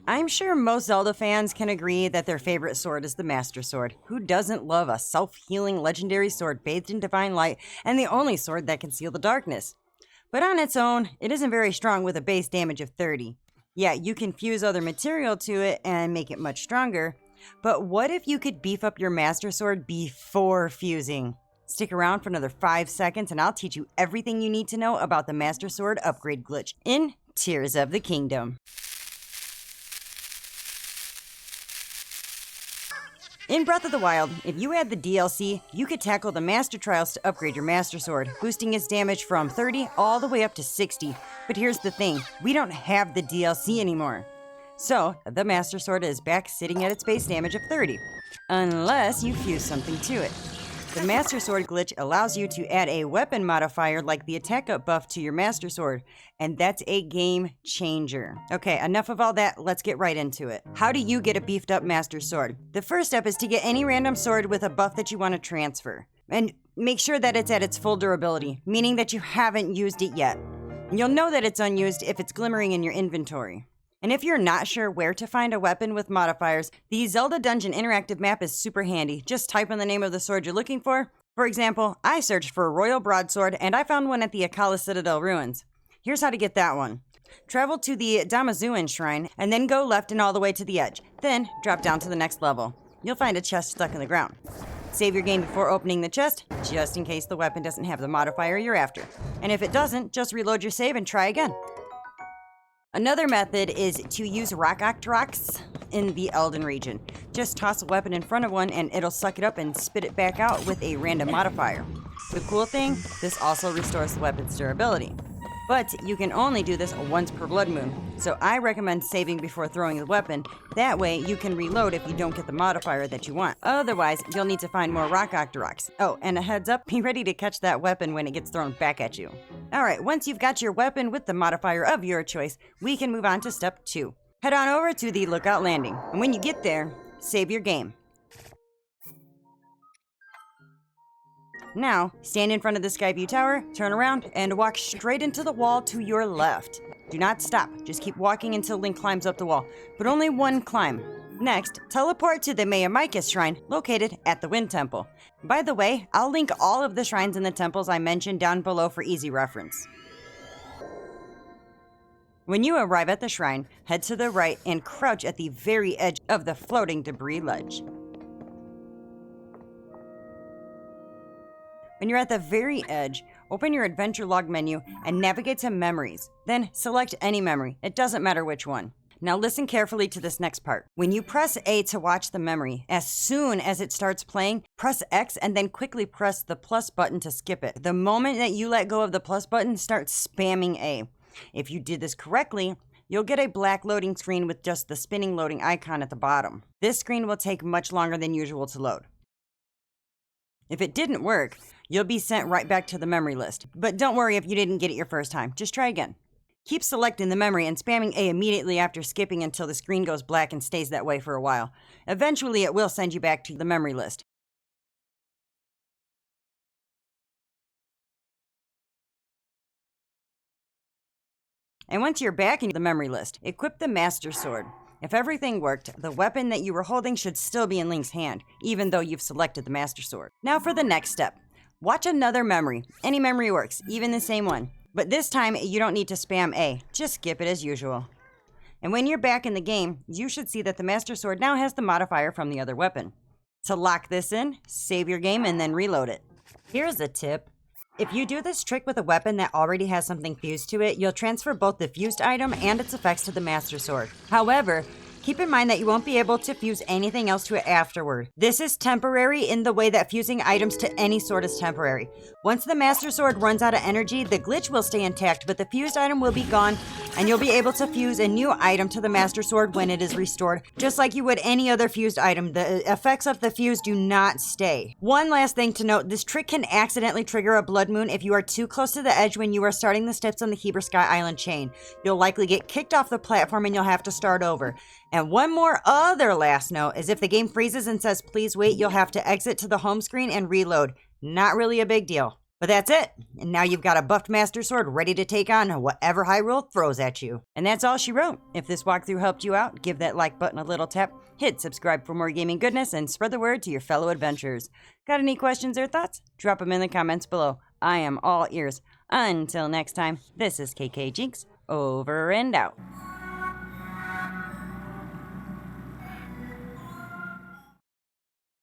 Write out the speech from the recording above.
I'm sure most Zelda fans can agree that their favorite sword is the Master Sword. Who doesn't love a self-healing legendary sword bathed in divine light and the only sword that can seal the darkness? But on its own, it isn't very strong with a base damage of 30. Yeah, you can fuse other material to it and make it much stronger, but what if you could beef up your Master Sword before fusing? Stick around for another 5 seconds and I'll teach you everything you need to know about the Master Sword upgrade glitch in Tears of the Kingdom. In Breath of the Wild, if you had the DLC, you could tackle the Master Trials to upgrade your Master Sword, boosting its damage from 30 all the way up to 60. But here's the thing, we don't have the DLC anymore. So, the Master Sword is back sitting at its base damage of 30, unless you fuse something to it. The Master Sword glitch allows you to add a weapon modifier like the attack up buff to your Master Sword, and that's a game changer. Okay, enough of all that, let's get right into it. How do you get a beefed up Master Sword? The first step is to get any random sword with a buff that you want to transfer. And make sure that it's at its full durability, meaning that you haven't used it yet. You'll know that it's unused if it's glimmering in your inventory. And if you're not sure where to find a weapon with modifiers, the Zelda Dungeon interactive map is super handy. Just type in the name of the sword you're looking for. For example, I searched for a Royal Broadsword and I found one at the Akala Citadel ruins. Here's how to get that one. Travel to the Damazuan Shrine and then go left and all the way to the edge. Then drop down to the next level. You'll find a chest stuck in the ground. Save your game before opening the chest, just in case the weapon doesn't have the modifier you're after. And if it doesn't, just reload your save and try again. Another method is to use Rock Octoroks in the Elden region. Just toss a weapon in front of one and it'll suck it up and spit it back out with a random modifier. The cool thing, this also restores the weapon's durability. But you can only do this once per blood moon, so I recommend saving before throwing the weapon. That way you can reload if you don't get the modifier that you want. Otherwise, you'll need to find more Rock Octoroks. Oh, and a heads up, be ready to catch that weapon when it gets thrown back at you. Alright, once you've got your weapon with the modifier of your choice, we can move on to step 2. Head on over to the Lookout Landing, and when you get there, save your game. Now, stand in front of the Skyview Tower, turn around, and walk straight into the wall to your left. Do not stop, just keep walking until Link climbs up the wall, but only one climb. Next, teleport to the Mayamicus Shrine, located at the Wind Temple. By the way, I'll link all of the shrines and the temples I mentioned down below for easy reference. When you arrive at the shrine, head to the right and crouch at the very edge of the floating debris ledge. When you're at the very edge, open your adventure log menu and navigate to memories. Then select any memory, it doesn't matter which one. Now listen carefully to this next part. When you press A to watch the memory, as soon as it starts playing, press X and then quickly press the plus button to skip it. The moment that you let go of the plus button, start spamming A. If you did this correctly, you'll get a black loading screen with just the spinning loading icon at the bottom. This screen will take much longer than usual to load. If it didn't work, you'll be sent right back to the memory list. But don't worry if you didn't get it your first time, just try again. Keep selecting the memory and spamming A immediately after skipping until the screen goes black and stays that way for a while. Eventually it will send you back to the memory list. And once you're back in the memory list, equip the Master Sword. If everything worked, the weapon that you were holding should still be in Link's hand, even though you've selected the Master Sword. Now for the next step. Watch another memory. Any memory works, even the same one. But this time, you don't need to spam A. Just skip it as usual. And when you're back in the game, you should see that the Master Sword now has the modifier from the other weapon. To lock this in, save your game and then reload it. Here's a tip. If you do this trick with a weapon that already has something fused to it, you'll transfer both the fused item and its effects to the Master Sword. However, keep in mind that you won't be able to fuse anything else to it afterward. This is temporary in the way that fusing items to any sword is temporary. Once the Master Sword runs out of energy, the glitch will stay intact, but the fused item will be gone, and you'll be able to fuse a new item to the Master Sword when it is restored, just like you would any other fused item. The effects of the fuse do not stay. One last thing to note, this trick can accidentally trigger a blood moon if you are too close to the edge when you are starting the steps on the Heber Sky Island chain. You'll likely get kicked off the platform and you'll have to start over. And one more other last note is if the game freezes and says please wait, you'll have to exit to the home screen and reload. Not really a big deal. But that's it. And now you've got a buffed Master Sword ready to take on whatever Hyrule throws at you. And that's all she wrote. If this walkthrough helped you out, give that like button a little tap, hit subscribe for more gaming goodness, and spread the word to your fellow adventurers. Got any questions or thoughts? Drop them in the comments below. I am all ears. Until next time, this is KKJinxx, over and out.